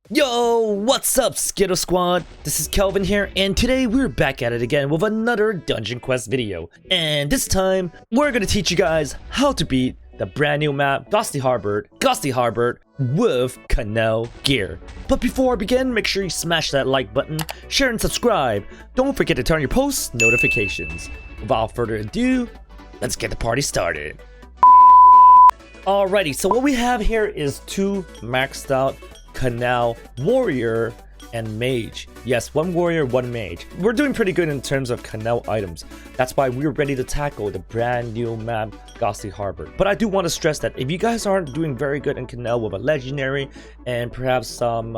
Yo, what's up, Skittle Squad? This is Kelvin here, and today we're back at it again with another Dungeon Quest video. And this time, we're gonna teach you guys how to beat the brand new map, GHASTLY Harbour, with Canal gear. But before I begin, make sure you smash that like button, share and subscribe. Don't forget to turn on your post notifications. Without further ado, let's get the party started. Alrighty, so what we have here is two maxed out Canal warrior and mage. Yes, one warrior, one mage. We're doing pretty good in terms of Canal items. That's why we're ready to tackle the brand new map, GHASTLY Harbour. But I do want to stress that if you guys aren't doing very good in Canal with a legendary and perhaps some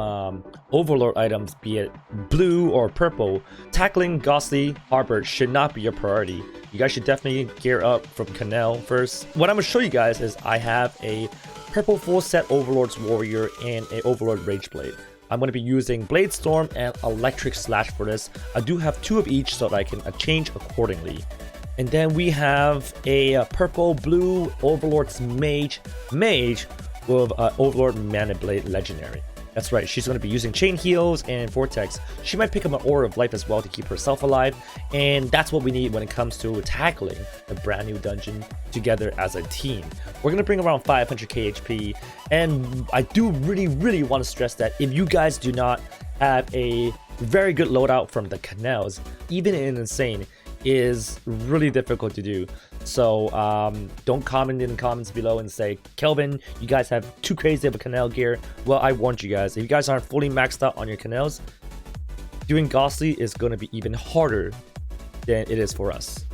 overlord items, be it blue or purple, tackling GHASTLY Harbour should not be your priority. You guys should definitely gear up from Canal first. What I'm going to show you guys is I have a purple full set Overlord's Warrior and a Overlord Rageblade. I'm going to be using Blade Storm and Electric Slash for this. I do have two of each so that I can change accordingly. And then we have a purple blue Overlord's Mage with Overlord Mana Blade Legendary. That's right, she's going to be using Chain Heals and Vortex. She might pick up an Aura of Life as well to keep herself alive, and that's what we need when it comes to tackling the brand new dungeon together as a team. We're going to bring around 500k HP, and I do really want to stress that if you guys do not have a very good loadout from the canals, even in Insane is really difficult to do. So don't comment in the comments below and say, Kelvin, you guys have too crazy of a Canal gear. Well, I warned you guys, if you guys aren't fully maxed out on your Canals, doing GHASTLY is going to be even harder than it is for us.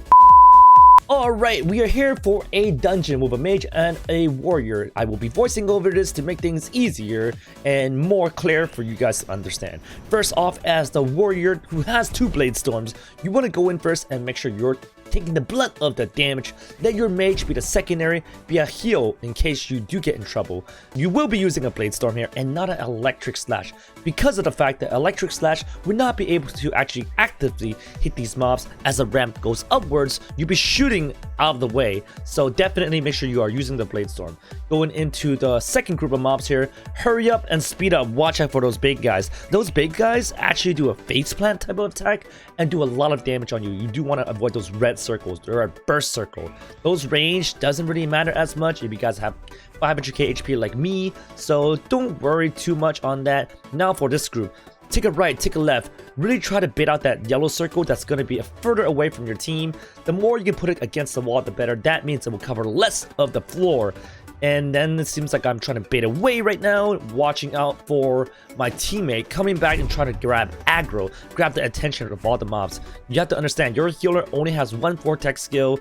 Alright, we are here for a dungeon with a mage and a warrior. I will be voicing over this to make things easier and more clear for you guys to understand. First off, as the warrior who has two Blade Storms, you want to go in first and make sure you're taking the brunt of the damage. Let your mage be the secondary, be a heal in case you do get in trouble. You will be using a Blade Storm here and not an Electric Slash, because of the fact that Electric Slash would not be able to actually actively hit these mobs as the ramp goes upwards. You'll be shooting out of the way, so definitely make sure you are using the Blade Storm. Going into the second group of mobs here, hurry up and speed up. Watch out for those big guys. Those big guys actually do a face plant type of attack and do a lot of damage on you. You do want to avoid those red circles. They're a burst circle. Those range doesn't really matter as much if you guys have 500k HP like me, so don't worry too much on that. Now for this group, take a right, take a left. Really try to bait out that yellow circle that's going to be further away from your team. The more you can put it against the wall, the better. That means it will cover less of the floor. And then it seems like I'm trying to bait away right now, watching out for my teammate coming back and trying to grab aggro, grab the attention of all the mobs. You have to understand, your healer only has one Vortex skill.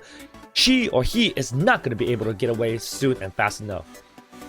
She or he is not going to be able to get away soon and fast enough.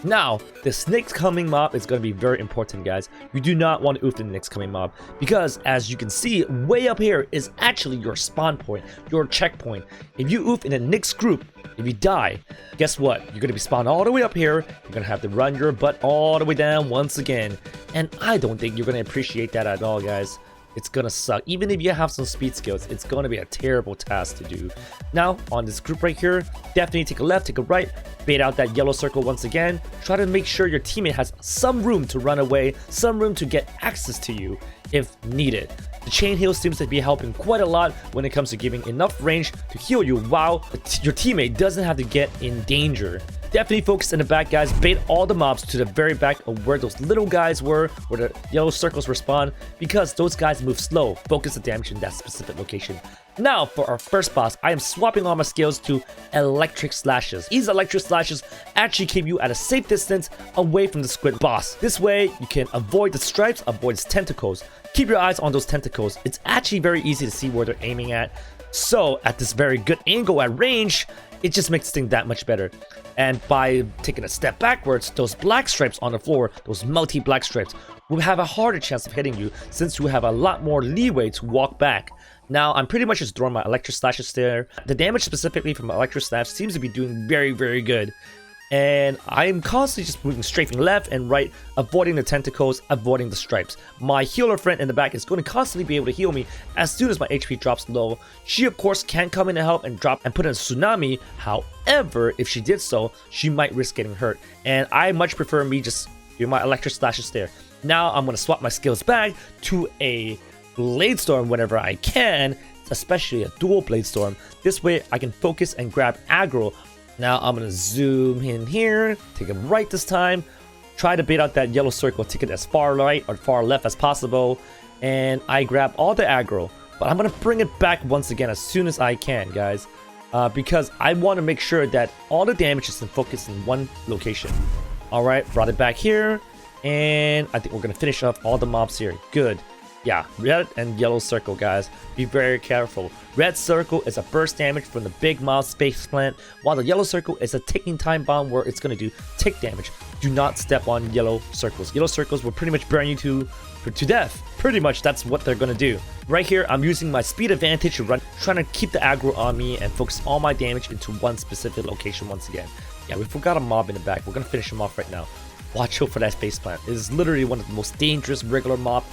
Now, this next coming mob is going to be very important, guys. You do not want to oof the next coming mob, because as you can see, way up here is actually your spawn point, your checkpoint. If you oof in the next group, if you die, guess what? You're going to be spawned all the way up here. You're going to have to run your butt all the way down once again. And I don't think you're going to appreciate that at all, guys. It's gonna suck. Even if you have some speed skills, it's gonna be a terrible task to do. Now, on this group right here, definitely take a left, take a right, bait out that yellow circle once again. Try to make sure your teammate has some room to run away, some room to get access to you if needed. The chain heal seems to be helping quite a lot when it comes to giving enough range to heal you while your teammate doesn't have to get in danger. Definitely focus in the back, guys. Bait all the mobs to the very back of where those little guys were, where the yellow circles respawn, because those guys move slow. Focus the damage in that specific location. Now, for our first boss, I am swapping all my skills to Electric Slashes. These Electric Slashes actually keep you at a safe distance away from the squid boss. This way, you can avoid the stripes, avoid its tentacles. Keep your eyes on those tentacles. It's actually very easy to see where they're aiming at. So, at this very good angle at range, it just makes this thing that much better. And by taking a step backwards, those black stripes on the floor, those multi-black stripes, will have a harder chance of hitting you, since you have a lot more leeway to walk back. Now, I'm pretty much just throwing my Electric Slashes there. The damage specifically from Electric Slash seems to be doing very good. And I'm constantly just moving strafing left and right, avoiding the tentacles, avoiding the stripes. My healer friend in the back is going to constantly be able to heal me as soon as my HP drops low. She of course can come in and help and drop and put in a tsunami. However, if she did so, she might risk getting hurt. And I much prefer me just do my Electric Slashes there. Now I'm going to swap my skills back to a Blade Storm whenever I can, especially a dual Blade Storm. This way I can focus and grab aggro. Now I'm going to zoom in here, take it right this time, try to bait out that yellow circle, take it as far right or far left as possible, and I grab all the aggro. But I'm going to bring it back once again as soon as I can, guys. Because I want to make sure that all the damage is focused in one location. Alright, brought it back here. And I think we're going to finish off all the mobs here. Good. Yeah, red and yellow circle, guys. Be very careful. Red circle is a burst damage from the big mob space plant, while the yellow circle is a ticking time bomb where it's going to do tick damage. Do not step on yellow circles. Yellow circles will pretty much burn you to death. Pretty much that's what they're going to do. Right here, I'm using my speed advantage to run, trying to keep the aggro on me and focus all my damage into one specific location once again. Yeah, we forgot a mob in the back. We're going to finish him off right now. Watch out for that space plant. It is literally one of the most dangerous regular mob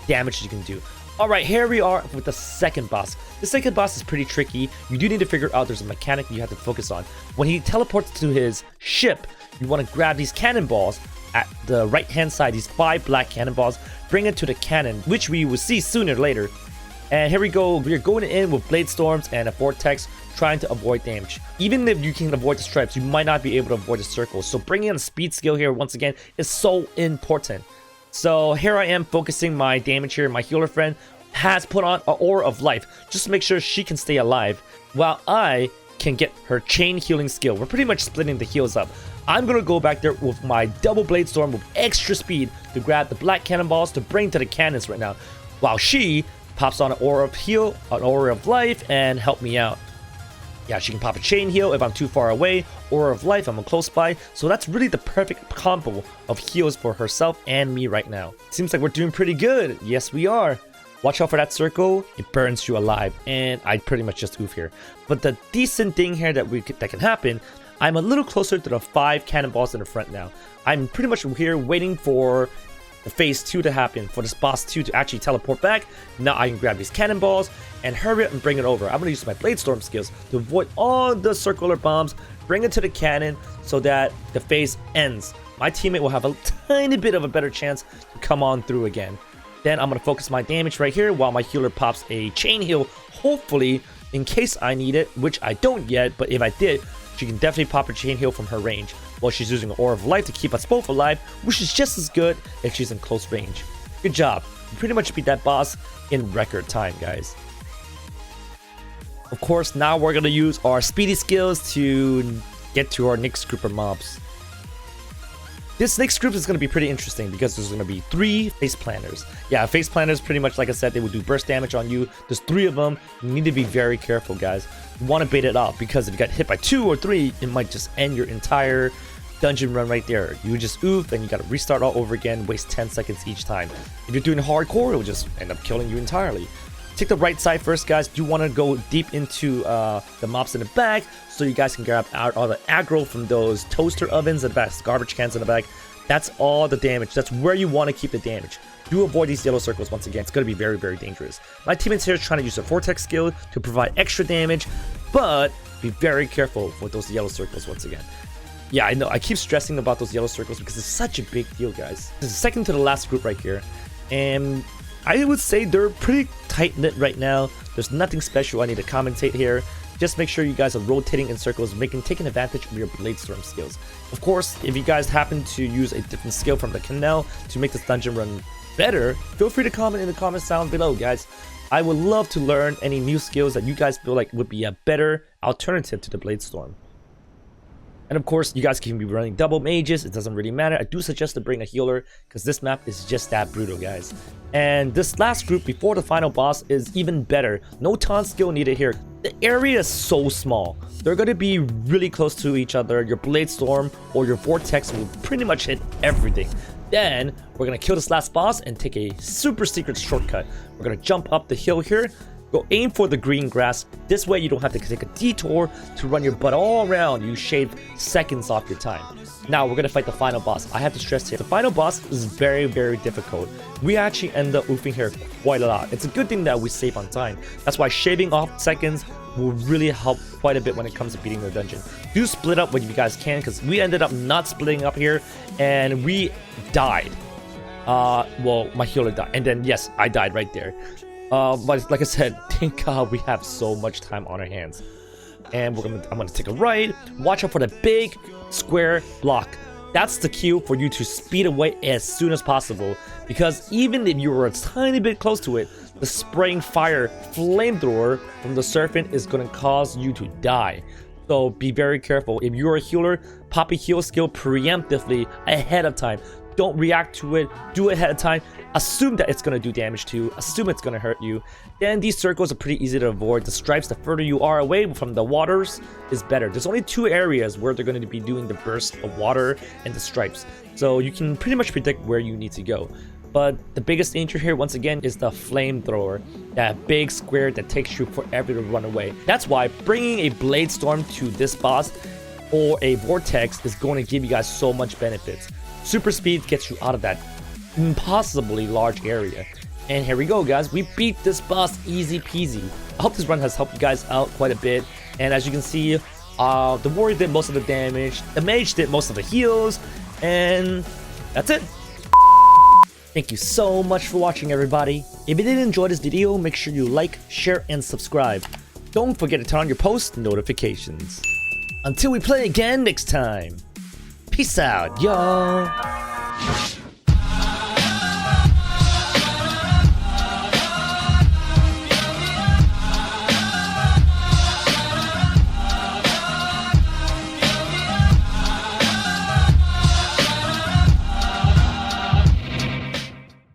damage you can do. Alright, here we are with the second boss. The second boss is pretty tricky. You do need to figure out there's a mechanic you have to focus on. When he teleports to his ship, you want to grab these cannonballs at the right hand side, these 5 black cannonballs, bring it to the cannon, which we will see sooner or later. And here we go, we're going in with Blade Storms and a Vortex, trying to avoid damage. Even if you can avoid the stripes, you might not be able to avoid the circles. So bringing in a speed skill here once again is so important. So here I am focusing my damage here. My healer friend has put on an Aura of Life, just to make sure she can stay alive, while I can get her chain healing skill. We're pretty much splitting the heals up. I'm going to go back there with my double Blade Storm with extra speed to grab the black cannonballs to bring to the cannons right now, while she pops on an Aura of Heal, an Aura of Life, and help me out. Yeah, she can pop a chain heal if I'm too far away, Aura of Life if I'm close by. So that's really the perfect combo of heals for herself and me right now. Seems like we're doing pretty good. Yes, we are. Watch out for that circle. It burns you alive, and I pretty much just oof here. But the decent thing here that can happen, I'm a little closer to the 5 cannonballs in the front now. I'm pretty much here waiting for the phase 2 to happen, for this boss 2 to actually teleport back. Now I can grab these cannonballs and hurry up and bring it over. I'm going to use my Blade Storm skills to avoid all the circular bombs, bring it to the cannon so that the phase ends. My teammate will have a tiny bit of a better chance to come on through again. Then I'm going to focus my damage right here while my healer pops a chain heal, hopefully in case I need it, which I don't yet, but if I did, she can definitely pop a chain heal from her range. While she's using an Aura of Life to keep us both alive, which is just as good if she's in close range. Good job. We pretty much beat that boss in record time, guys. Of course, now we're going to use our speedy skills to get to our next group of mobs. This next group is going to be pretty interesting because there's going to be 3 face planners. Yeah, face planners, pretty much like I said, they will do burst damage on you. There's 3 of them. You need to be very careful, guys. You want to bait it out because if you got hit by 2 or 3, it might just end your entire dungeon run right there. You just oof and you got to restart all over again, waste 10 seconds each time. If you're doing hardcore, it will just end up killing you entirely. Take the right side first, guys. You want to go deep into the mobs in the back so you guys can grab out all the aggro from those toaster ovens in the back, garbage cans in the back. That's all the damage. That's where you want to keep the damage. Do avoid these yellow circles once again. It's going to be very, very dangerous. My teammates here is trying to use a Vortex skill to provide extra damage, but be very careful with those yellow circles once again. Yeah, I know. I keep stressing about those yellow circles because it's such a big deal, guys. This is second to the last group right here. And I would say they're pretty tight-knit right now. There's nothing special I need to commentate here. Just make sure you guys are rotating in circles, taking advantage of your Blade Storm skills. Of course, if you guys happen to use a different skill from the Canal to make this dungeon run better, feel free to comment in the comments down below, guys. I would love to learn any new skills that you guys feel like would be a better alternative to the Blade Storm. And of course, you guys can be running double mages. It doesn't really matter. I do suggest to bring a healer because this map is just that brutal, guys. And this last group before the final boss is even better. No taunt skill needed here. The area is so small. They're going to be really close to each other. Your Blade Storm or your Vortex will pretty much hit everything. Then we're going to kill this last boss and take a super secret shortcut. We're going to jump up the hill here. Go aim for the green grass. This way you don't have to take a detour to run your butt all around. You shave seconds off your time. Now we're going to fight the final boss. I have to stress here, the final boss is very, very difficult. We actually end up oofing here quite a lot. It's a good thing that we save on time. That's why shaving off seconds will really help quite a bit when it comes to beating the dungeon. Do split up when you guys can because we ended up not splitting up here and we died. well, my healer died, and then yes, I died right there. But like I said, thank God we have so much time on our hands. And I'm gonna take a right. Watch out for the big square block. That's the cue for you to speed away as soon as possible, because even if you were a tiny bit close to it, the spraying fire flamethrower from the serpent is gonna cause you to die. So be very careful. If you're a healer, pop a heal skill preemptively ahead of time. Don't react to it. Do it ahead of time. Assume that it's going to do damage to you. Assume it's going to hurt you. Then these circles are pretty easy to avoid. The stripes, the further you are away from the waters, is better. There's only 2 areas where they're going to be doing the burst of water and the stripes. So you can pretty much predict where you need to go. But the biggest danger here, once again, is the flamethrower. That big square that takes you forever to run away. That's why bringing a blade storm to this boss or a vortex is going to give you guys so much benefits. Super speed gets you out of that impossibly large area. And here we go, guys. We beat this boss easy peasy. I hope this run has helped you guys out quite a bit. And as you can see, the warrior did most of the damage, the mage did most of the heals, and that's it. Thank you so much for watching, everybody. If you did enjoy this video, make sure you like, share, and subscribe. Don't forget to turn on your post notifications. Until we play again next time. Peace out, y'all.